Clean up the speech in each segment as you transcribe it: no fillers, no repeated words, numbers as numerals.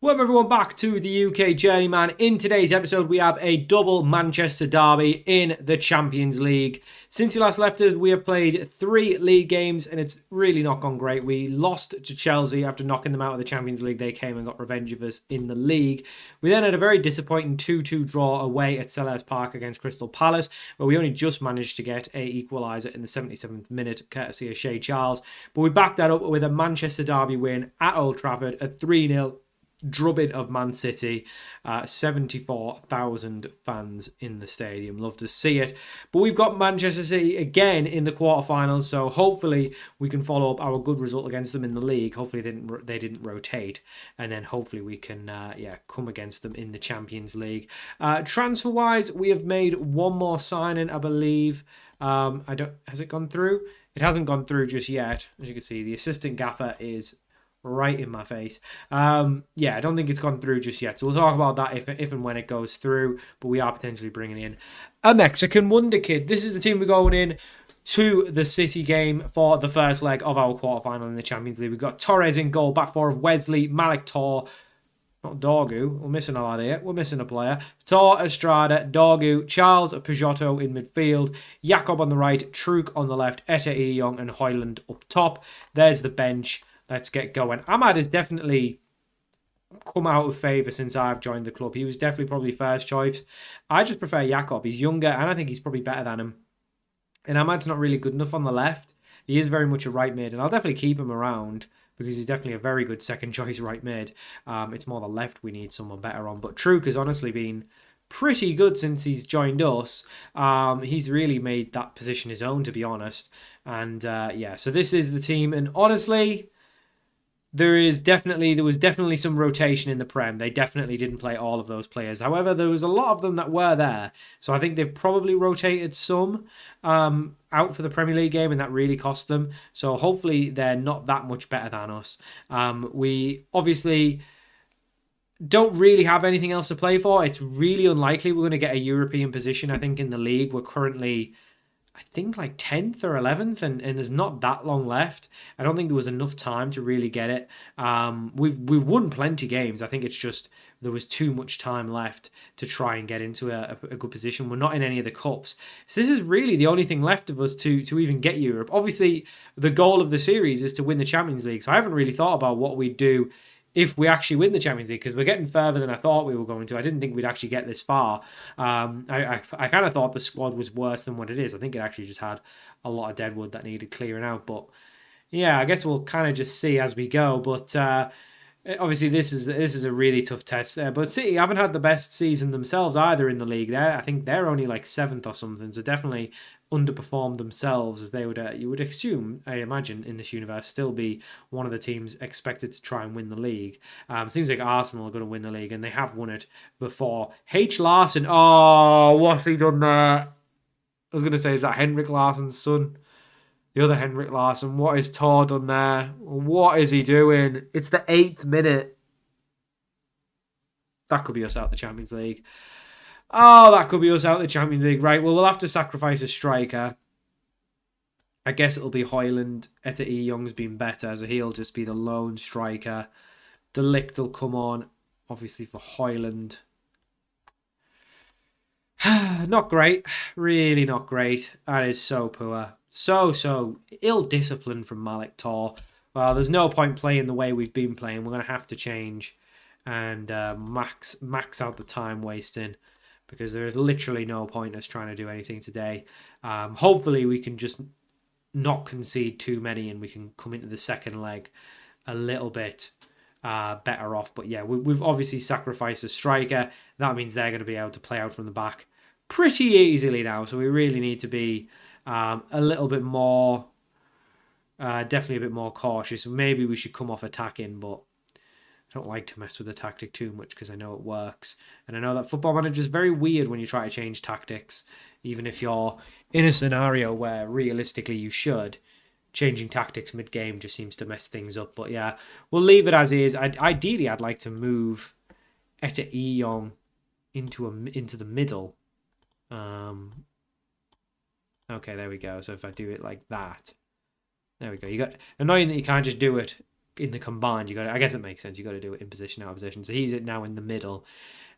Welcome everyone back to the UK Journeyman. In today's episode we have a double Manchester derby in the Champions League. Since you last left us we have played 3 league games and it's really not gone great. We lost to Chelsea after knocking them out of the Champions League. They came and got revenge of us in the league. We then had a very disappointing 2-2 draw away at Selhurst Park against Crystal Palace, where we only just managed to get a equaliser in the 77th minute courtesy of Shea Charles. But we backed that up with a Manchester derby win at Old Trafford, a 3-0 drubbing of Man City. 74,000 fans in the stadium. Love to see it. But we've got Manchester City again in the quarterfinals, so hopefully we can follow up our good result against them in the league. Hopefully they didn't rotate, and then hopefully we can come against them in the Champions League. Transfer wise, we have made one more signing, I believe. Has it gone through? It hasn't gone through just yet. As you can see, the assistant gaffer is right in my face. I don't think it's gone through just yet. So we'll talk about that if and when it goes through. But we are potentially bringing in a Mexican wonder kid. This is the team we're going in to the City game for the first leg of our quarterfinal in the Champions League. We've got Torres in goal, back four of Wesley, Malik Tor, not Dorgu. We're missing a lad here. We're missing a player. Tor, Estrada, Dorgu, Charles, Peugeot in midfield, Jakob on the right, Truk on the left, Etta Young and Hoyland up top. There's the bench. Let's get going. Ahmad has definitely come out of favour since I've joined the club. He was definitely probably first choice. I just prefer Jakob. He's younger and I think he's probably better than him. And Ahmad's not really good enough on the left. He is very much a right mid and I'll definitely keep him around because he's definitely a very good second choice right mid. It's more the left we need someone better on. But Truk has honestly been pretty good since he's joined us. He's really made that position his own, to be honest. And so this is the team. And honestly, there was definitely some rotation in the Prem. They definitely didn't play all of those players. However, there was a lot of them that were there. So I think they've probably rotated some out for the Premier League game, and that really cost them. So hopefully they're not that much better than us. We obviously don't really have anything else to play for. It's really unlikely we're going to get a European position. I think in the league we're currently, I think, like 10th or 11th, and there's not that long left. I don't think there was enough time to really get it. We've won plenty games. I think it's just there was too much time left to try and get into a good position. We're not in any of the cups. So this is really the only thing left of us to even get Europe. Obviously, the goal of the series is to win the Champions League. So I haven't really thought about what we'd do if we actually win the Champions League, because we're getting further than I thought we were going to. I didn't think we'd actually get this far. I kind of thought the squad was worse than what it is. I think it actually just had a lot of deadwood that needed clearing out. But yeah, I guess we'll kind of just see as we go. But obviously this is a really tough test. But City haven't had the best season themselves either in the league. I think they're only like 7th or something. So definitely underperformed themselves, as they would you would assume, I imagine, in this universe still be one of the teams expected to try and win the league. Seems like Arsenal are going to win the league, and they have won it before. H. Larson, oh, what's he done there? I was going to say, is that Henrik Larsson's son? The other Henrik Larsson. What is Tor done there? What is he doing? It's the 8th minute. That could be us out the Champions League. Oh, that could be us out of the Champions League. Right, well, we'll have to sacrifice a striker. I guess it'll be Hoyland. Etta Young's been better, so he'll just be the lone striker. De Ligt will come on, obviously, for Hoyland. Not great. Really not great. That is so poor. So ill-disciplined from Malik Tor. Well, there's no point playing the way we've been playing. We're going to have to change and max out the time wasting, because there is literally no point us trying to do anything today. Hopefully we can just not concede too many and we can come into the second leg a little bit better off. But yeah, we've obviously sacrificed a striker. That means they're going to be able to play out from the back pretty easily now. So we really need to be a little bit more, definitely a bit more cautious. Maybe we should come off attacking, but I don't like to mess with the tactic too much because I know it works. And I know that Football Manager is very weird when you try to change tactics, even if you're in a scenario where realistically you should. Changing tactics mid-game just seems to mess things up. But yeah, we'll leave it as is. Ideally, I'd like to move Etta Young into the middle. Okay, there we go. So if I do it like that, there we go. You got annoying that you can't just do it in the combined. I guess it makes sense. You got to do it in position, out of position. So he's now in the middle.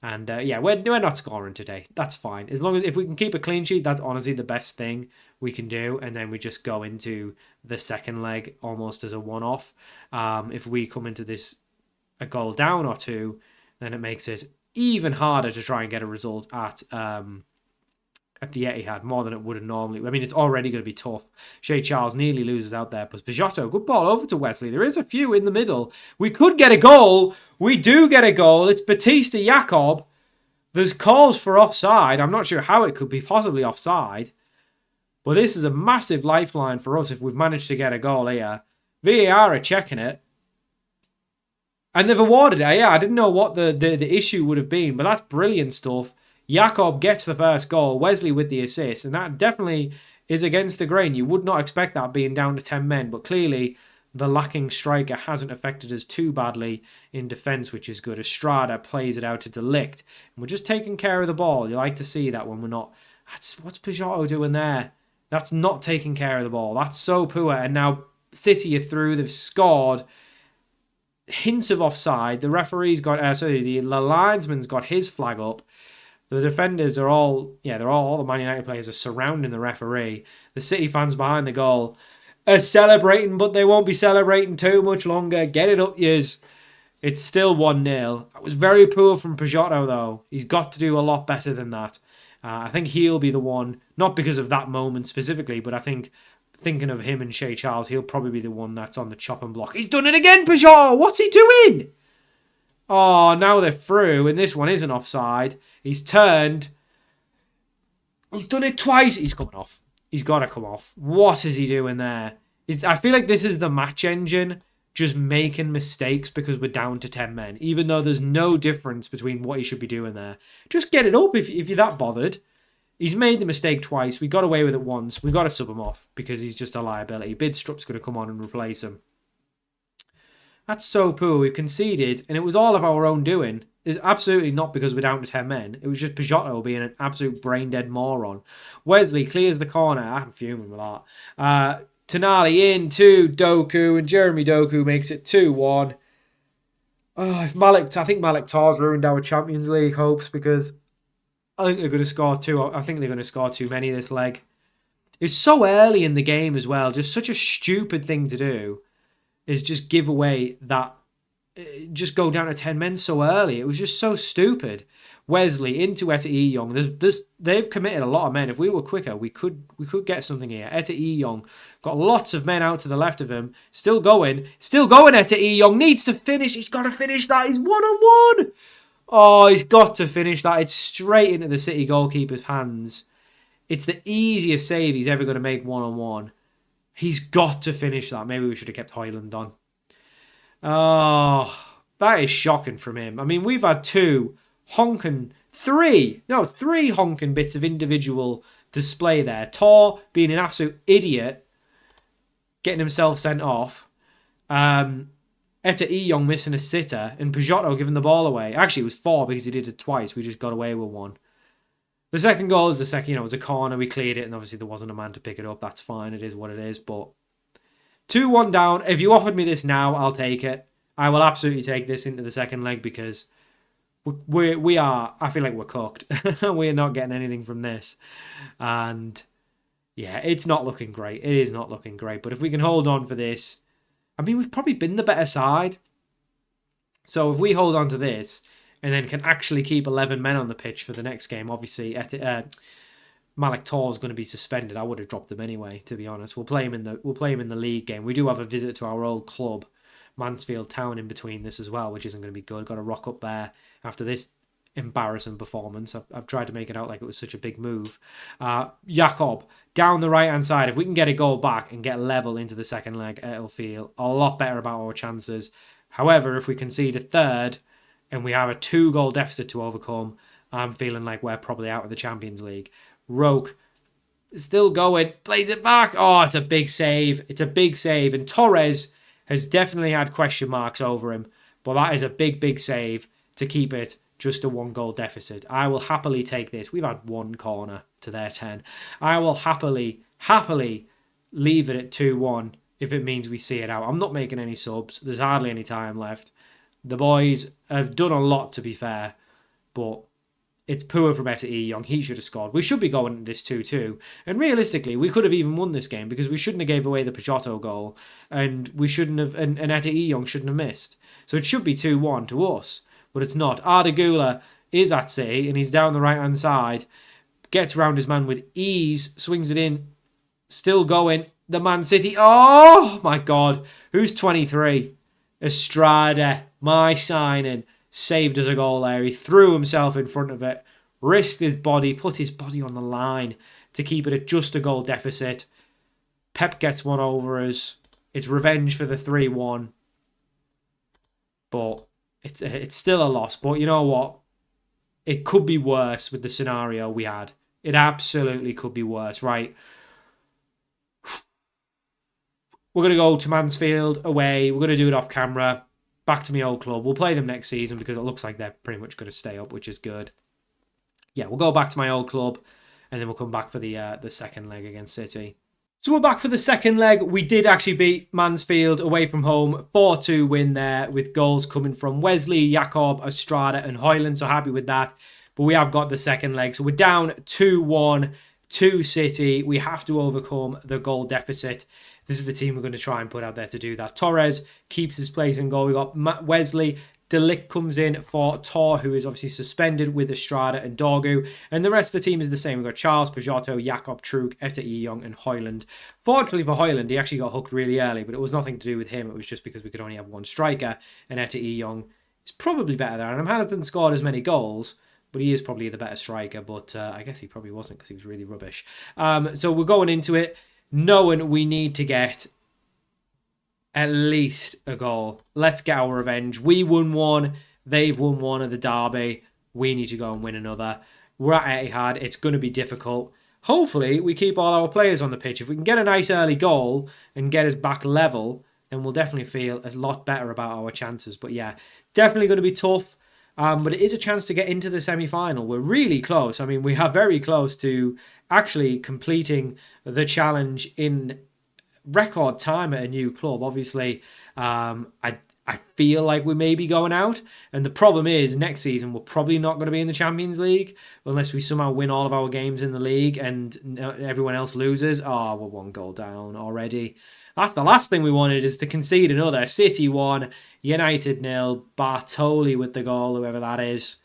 And yeah, we're not scoring today. That's fine. As long as if we can keep a clean sheet, that's honestly the best thing we can do. And then we just go into the second leg almost as a one-off. If we come into this a goal down or two, then it makes it even harder to try and get a result at the Etihad, more than it would have normally. I mean, it's already going to be tough. Shea Charles nearly loses out there, but Peugeot, good ball over to Wesley. There is a few in the middle. We could get a goal. We do get a goal. It's Batista Jakob. There's calls for offside. I'm not sure how it could be possibly offside, but this is a massive lifeline for us if we've managed to get a goal here. VAR are checking it. And they've awarded it. Yeah, I didn't know what the issue would have been, but that's brilliant stuff. Jakob gets the first goal, Wesley with the assist, and that definitely is against the grain. You would not expect that being down to 10 men, but clearly the lacking striker hasn't affected us too badly in defence, which is good. Estrada plays it out to De Ligt, and we're just taking care of the ball. You like to see that when we're not. What's Peugeot doing there? That's not taking care of the ball. That's so poor, and now City are through. They've scored. Hints of offside. The referee's got, the linesman's got his flag up. The defenders are all the Man United players are surrounding the referee. The City fans behind the goal are celebrating, but they won't be celebrating too much longer. Get it up, yous. It's still 1-0. That was very poor from Peugeot, though. He's got to do a lot better than that. I think he'll be the one, not because of that moment specifically, but I think thinking of him and Shea Charles, he'll probably be the one that's on the chopping block. He's done it again, Peugeot! What's he doing? Oh, now they're through, and this one isn't offside. He's turned. He's done it twice. He's coming off. He's got to come off. What is he doing there? I feel like this is the match engine just making mistakes because we're down to 10 men, even though there's no difference between what he should be doing there. Just get it up if you're that bothered. He's made the mistake twice. We got away with it once. We've got to sub him off because he's just a liability. Bidstrup's going to come on and replace him. That's so poor. We conceded, and it was all of our own doing. It's absolutely not because we're down to 10 men. It was just Peugeot being an absolute brain-dead moron. Wesley clears the corner. I'm fuming with that. Tonali in to Doku, and Jeremy Doku makes it 2-1. Oh, I think Malik Tar's ruined our Champions League hopes because I think they're going to score two. I think they're going to score too many this leg. It's so early in the game as well. Just such a stupid thing to do. Is just give away that, just go down to 10 men so early. It was just so stupid. Wesley into Etta Young. They've committed a lot of men. If we were quicker, we could get something here. Etta Young got lots of men out to the left of him. Still going. Etta Young needs to finish. He's got to finish that. He's 1-on-1. Oh, he's got to finish that. It's straight into the City goalkeeper's hands. It's the easiest save he's ever going to make 1-on-1. He's got to finish that. Maybe we should have kept Højlund on. Oh, that is shocking from him. I mean, we've had three honking bits of individual display there. Tor being an absolute idiot, getting himself sent off. Etta Young missing a sitter, and Peugeot giving the ball away. Actually, it was 4 because he did it twice. We just got away with 1. The second goal is it was a corner. We cleared it, and obviously there wasn't a man to pick it up. That's fine. It is what it is. But 2-1 down. If you offered me this now, I'll take it. I will absolutely take this into the second leg because we are. I feel like we're cooked. We're not getting anything from this, and yeah, it's not looking great. It is not looking great. But if we can hold on for this, I mean, we've probably been the better side. So if we hold on to this. And then can actually keep 11 men on the pitch for the next game. Obviously, Malik Tor is going to be suspended. I would have dropped them anyway, to be honest. We'll play him in the league game. We do have a visit to our old club, Mansfield Town, in between this as well, which isn't going to be good. Got to rock up there after this embarrassing performance. I've tried to make it out like it was such a big move. Jakob down the right hand side. If we can get a goal back and get level into the second leg, it'll feel a lot better about our chances. However, if we concede a third. And we have a 2-goal deficit to overcome, I'm feeling like we're probably out of the Champions League. Roke still going, plays it back. Oh, it's a big save. And Torres has definitely had question marks over him. But that is a big, big save to keep it just a 1-goal deficit. I will happily take this. We've had 1 corner to their 10. I will happily leave it at 2-1 if it means we see it out. I'm not making any subs. There's hardly any time left. The boys have done a lot, to be fair, but it's poor from Etta Young. He should have scored. We should be going this 2-2. And realistically, we could have even won this game because we shouldn't have gave away the Pachotto goal, and we shouldn't have, and Etta Young shouldn't have missed. So it should be 2-1 to us, but it's not. Ardagula is at City, and he's down the right-hand side, gets around his man with ease, swings it in, still going. The Man City. Oh, my God. Who's 23? Estrada, my signing, saved us a goal there. He threw himself in front of it, risked his body, put his body on the line to keep it at just a goal deficit. Pep gets one over us. It's revenge for the 3-1. But it's still a loss. But you know what? It could be worse with the scenario we had. It absolutely could be worse, right? We're going to go to Mansfield away. We're going to do it off camera. Back to my old club. We'll play them next season because it looks like they're pretty much going to stay up, which is good. Yeah, we'll go back to my old club and then we'll come back for the second leg against City. So we're back for the second leg. We did actually beat Mansfield away from home. 4-2 win there with goals coming from Wesley, Jakob, Estrada and Hoyland. So happy with that. But we have got the second leg. So we're down 2-1 to City. We have to overcome the goal deficit. This is the team we're going to try and put out there to do that. Torres keeps his place in goal. We've got Wesley. Delict comes in for Tor, who is obviously suspended with Estrada and Dorgu. And the rest of the team is the same. We've got Charles, Pajotto, Jakob, Trug, Etta Young and Hoyland. Fortunately for Hoyland, he actually got hooked really early, but it was nothing to do with him. It was just because we could only have one striker. And Etta Young is probably better there. And hasn't scored as many goals, but he is probably the better striker. But I guess he probably wasn't because he was really rubbish. So we're going into it knowing we need to get at least a goal. Let's get our revenge. We won one. They've won one of the derby. We need to go and win another. We're at Etihad. It's going to be difficult. Hopefully, we keep all our players on the pitch. If we can get a nice early goal and get us back level, then we'll definitely feel a lot better about our chances. But yeah, definitely going to be tough. But it is a chance to get into the semi-final. We're really close. I mean, we are very close to actually completing the challenge in record time at a new club. Obviously, I feel like we may be going out. And the problem is, next season, we're probably not going to be in the Champions League unless we somehow win all of our games in the league and everyone else loses. Oh, we're one goal down already. That's the last thing we wanted, is to concede another. City 1, United 0, Bartoli with the goal, whoever that is.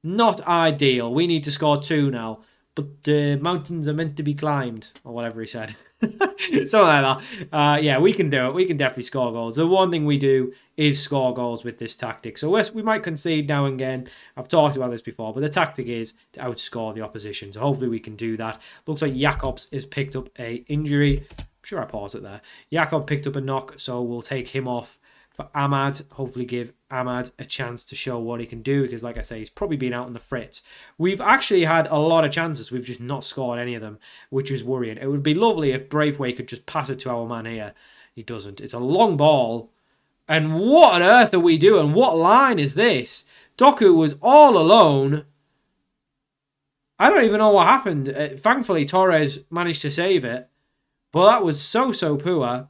Not ideal. We need to score 2 now. But the mountains are meant to be climbed, or whatever he said. Something like that. Yeah, we can do it. We can definitely score goals. The one thing we do is score goals with this tactic. So we might concede now and again. I've talked about this before, but the tactic is to outscore the opposition. So hopefully we can do that. Looks like Jakobs has picked up a injury. I'm sure I paused it there. Jakob picked up a knock, so we'll take him off for Ahmad. Hopefully give Ahmad a chance to show what he can do, because like I say, he's probably been out on the fritz. We've actually had a lot of chances. We've just not scored any of them, which is worrying. It would be lovely if Braithwaite could just pass it to our man here. He doesn't. It's a long ball. And what on earth are we doing? What line is this? Doku was all alone. I don't even know what happened. Thankfully, Torres managed to save it. But that was so poor.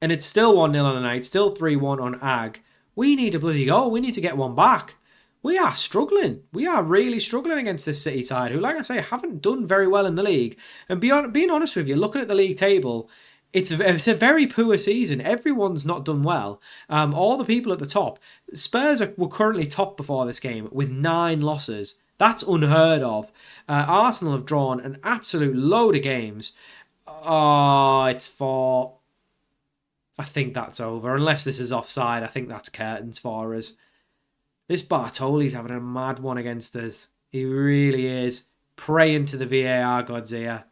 And it's still 1-0 on the night, still 3-1 on Ag. We need a bloody goal. We need to get one back. We are struggling. We are really struggling against this City side, who, like I say, haven't done very well in the league. And being honest with you, looking at the league table, it's a very poor season. Everyone's not done well. All the people at the top. Spurs were currently top before this game with 9 losses. That's unheard of. Arsenal have drawn an absolute load of games. Oh, it's for... I think that's over. Unless this is offside, I think that's curtains for us. This Bartoli's having a mad one against us. He really is. Praying to the VAR gods here.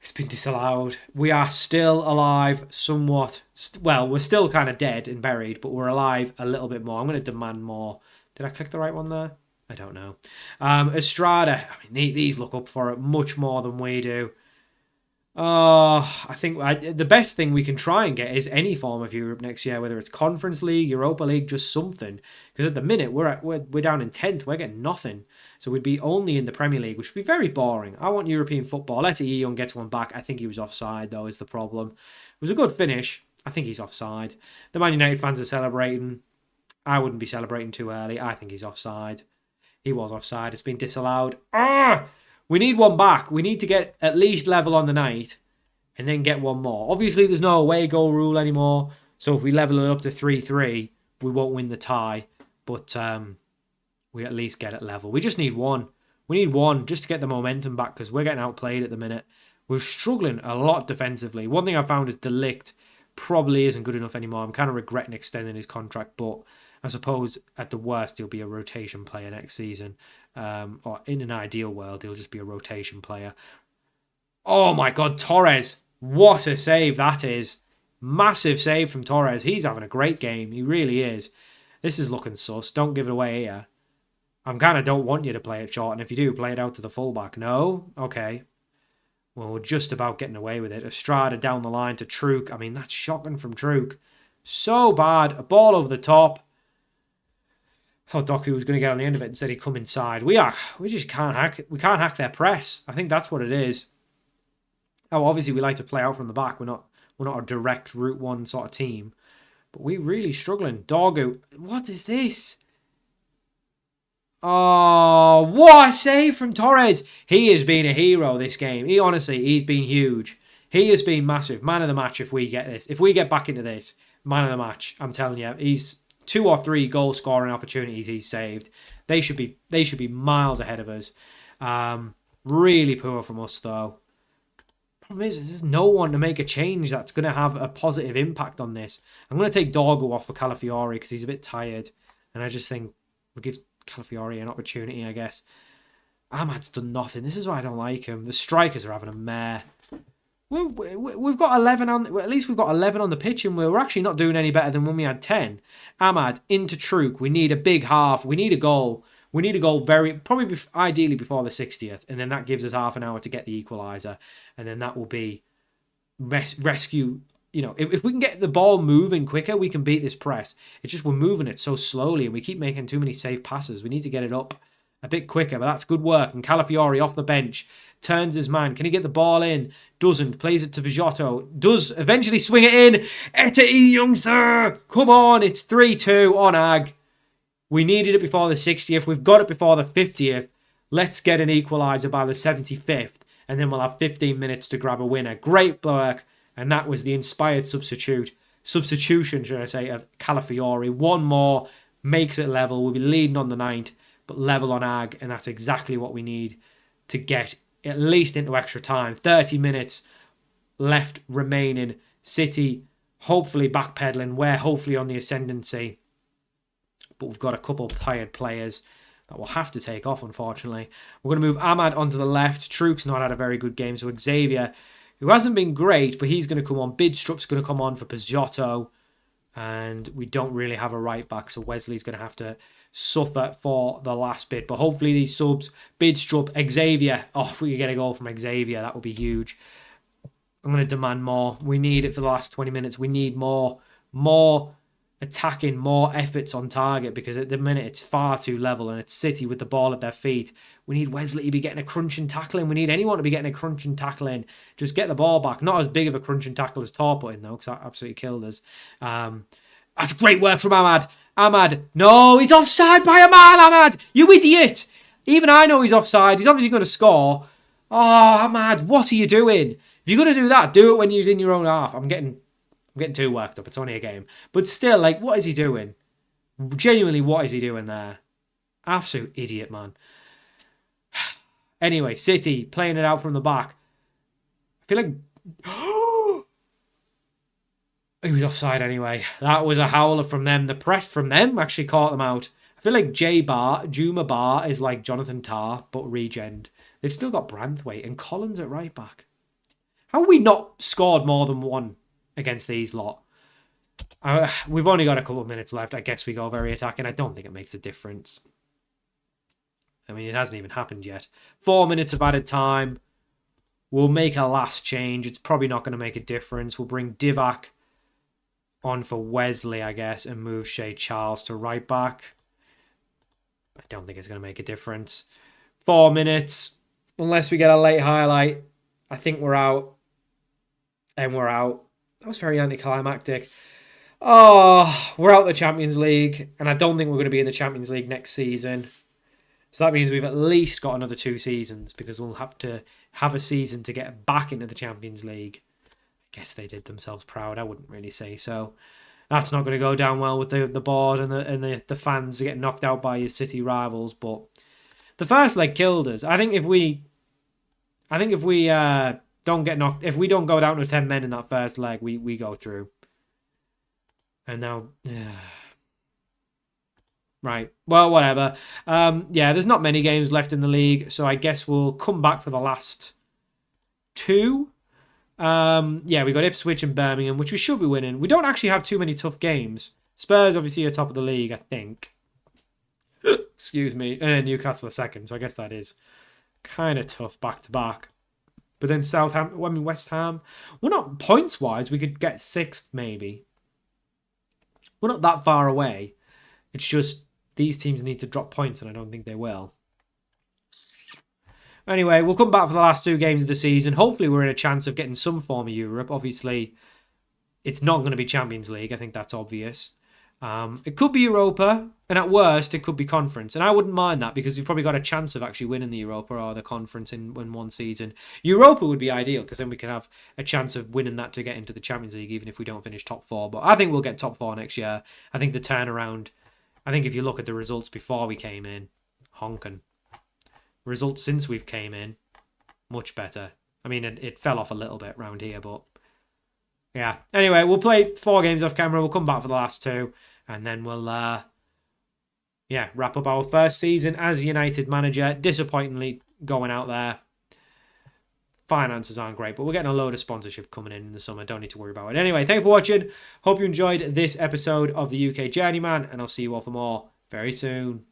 It's been disallowed. We are still alive somewhat. Well, we're still kind of dead and buried, but we're alive a little bit more. I'm going to demand more. Did I click the right one there? I don't know. Estrada. I mean, these look up for it much more than we do. I think the best thing we can try and get is any form of Europe next year, whether it's Conference League, Europa League, just something. Because at the minute we're down in 10th, we're getting nothing. So we'd be only in the Premier League, which would be very boring. I want European football. Let's see Young gets one back. I think he was offside though, is the problem. It was a good finish. I think he's offside. The Man United fans are celebrating. I wouldn't be celebrating too early. I think he's offside. He was offside. It's been disallowed. We need one back. We need to get at least level on the night and then get one more. Obviously, there's no away goal rule anymore. So if we level it up to 3-3, we won't win the tie. But we at least get it level. We just need one. We need one just to get the momentum back because we're getting outplayed at the minute. We're struggling a lot defensively. One thing I found is De Ligt probably isn't good enough anymore. I'm kind of regretting extending his contract, but I suppose at the worst he'll be a rotation player next season. Or in an ideal world, he'll just be a rotation player. Oh my God, Torres. What a save that is. Massive save from Torres. He's having a great game. He really is. This is looking sus. Don't give it away here. I kind of don't want you to play it short, and if you do, play it out to the fullback. No? Okay. Well, we're just about getting away with it. Estrada down the line to Truk. I mean, that's shocking from Truk. So bad. A ball over the top. I thought Doku was going to get on the end of it and said he'd come inside. We just can't hack. We can't hack their press. I think that's what it is. Oh, obviously we like to play out from the back. We're not a direct route one sort of team, but we're really struggling. Dorgu, what is this? Oh, what a save from Torres. He has been a hero this game. He's been huge. He has been massive. Man of the match if we get this. If we get back into this, man of the match. I'm telling you, he's 2 or 3 goal scoring opportunities he's saved. They should be miles ahead of us. Really poor from us though. Problem is, there's no one to make a change that's going to have a positive impact on this. I'm going to take Dorgu off for Calafiori because he's a bit tired. And I just think we'll give Calafiori an opportunity, I guess. Ahmad's done nothing. This is why I don't like him. The strikers are having a mare. We've got 11 on... Well, at least we've got 11 on the pitch and we're actually not doing any better than when we had 10. Ahmad into Truk. We need a big half. We need a goal. We need a goal ideally before the 60th, and then that gives us half an hour to get the equaliser, and then that will be rescue. You know, if we can get the ball moving quicker, we can beat this press. It's just we're moving it so slowly, and we keep making too many safe passes. We need to get it up a bit quicker, but that's good work. And Calafiori off the bench turns his man. Can he get the ball in? Doesn't. Plays it to Pajotto. Does eventually swing it in. Etta youngster. Come on, it's 3-2 on Ag. We needed it before the 60th. We've got it before the 50th. Let's get an equaliser by the 75th. And then we'll have 15 minutes to grab a winner. Great work. And that was the inspired substitution, should I say, of Calafiori. One more makes it level. We'll be leading on the 9th, but level on Ag. And that's exactly what we need to get at least into extra time. 30 minutes left remaining. City hopefully backpedaling. We're hopefully on the ascendancy. But we've got a couple of tired players that we'll have to take off, unfortunately. We're going to move Ahmad onto the left. Truk's not had a very good game, so Xavier, who hasn't been great, but he's going to come on. Bidstrup's going to come on for Pajotto, and we don't really have a right back, so Wesley's going to have to suffer for the last bit. But hopefully these subs, Bidstrup, Xavier, if we could get a goal from Xavier, that would be huge. I'm going to demand more. We need it for the last 20 minutes. We need more attacking, more efforts on target, because at the minute it's far too level and it's City with the ball at their feet. We need Wesley to be getting a crunching tackle in. We need anyone to be getting a crunching tackle in. Just get the ball back. Not as big of a crunching tackle as Torput in though, because that absolutely killed us. That's great work from Ahmad. Ahmad, no, he's offside by a mile, Ahmad. You idiot. Even I know he's offside. He's obviously going to score. Oh, Ahmad, what are you doing? If you're going to do that, do it when you're in your own half. I'm getting too worked up. It's only a game. But still, what is he doing? Genuinely, what is he doing there? Absolute idiot, man. Anyway, City playing it out from the back. I feel like... he was offside anyway. That was a howler from them. The press from them actually caught them out. I feel like Juma Bar is like Jonathan Tah, but regened. They've still got Branthwaite and Collins at right back. How have we not scored more than one against these lot? We've only got a couple of minutes left. I guess we go very attacking. I don't think it makes a difference. I mean, it hasn't even happened yet. 4 minutes of added time. We'll make a last change. It's probably not going to make a difference. We'll bring Divac on for Wesley, I guess, and move Shea Charles to right back. I don't think it's going to make a difference. 4 minutes. Unless we get a late highlight, I think we're out. And we're out. That was very anticlimactic. Oh, we're out of the Champions League, and I don't think we're going to be in the Champions League next season. So that means we've at least got another 2 seasons, because we'll have to have a season to get back into the Champions League. I guess they did themselves proud. I wouldn't really say so. That's not going to go down well with the board and the fans getting knocked out by your City rivals. But the first leg killed us. I think if we don't get knocked, if we don't go down to 10 men in that first leg, we go through. And now, right. Well, whatever. Yeah, there's not many games left in the league, so I guess we'll come back for the last 2. Yeah, we got Ipswich and Birmingham, which we should be winning. We don't actually have too many tough games. Spurs obviously are top of the league, I think. Excuse me. And Newcastle are second, so I guess that is kind of tough back to back. But then Southampton, West Ham. Well, not points-wise, we could get 6th maybe. We're not that far away. It's just these teams need to drop points, and I don't think they will. Anyway, we'll come back for the last 2 games of the season. Hopefully, we're in a chance of getting some form of Europe. Obviously, it's not going to be Champions League. I think that's obvious. It could be Europa, and at worst, it could be Conference. And I wouldn't mind that, because we've probably got a chance of actually winning the Europa or the Conference in one season. Europa would be ideal, because then we could have a chance of winning that to get into the Champions League, even if we don't finish top 4. But I think we'll get top 4 next year. I think the turnaround, I think if you look at the results before we came in, honking. Results since we've came in, much better. I mean, it fell off a little bit around here, but yeah. Anyway, we'll play 4 games off camera. We'll come back for the last 2. And then we'll, wrap up our first season as United manager. Disappointingly going out there. Finances aren't great, but we're getting a load of sponsorship coming in the summer. Don't need to worry about it. Anyway, thanks for watching. Hope you enjoyed this episode of the UK Journeyman, and I'll see you all for more very soon.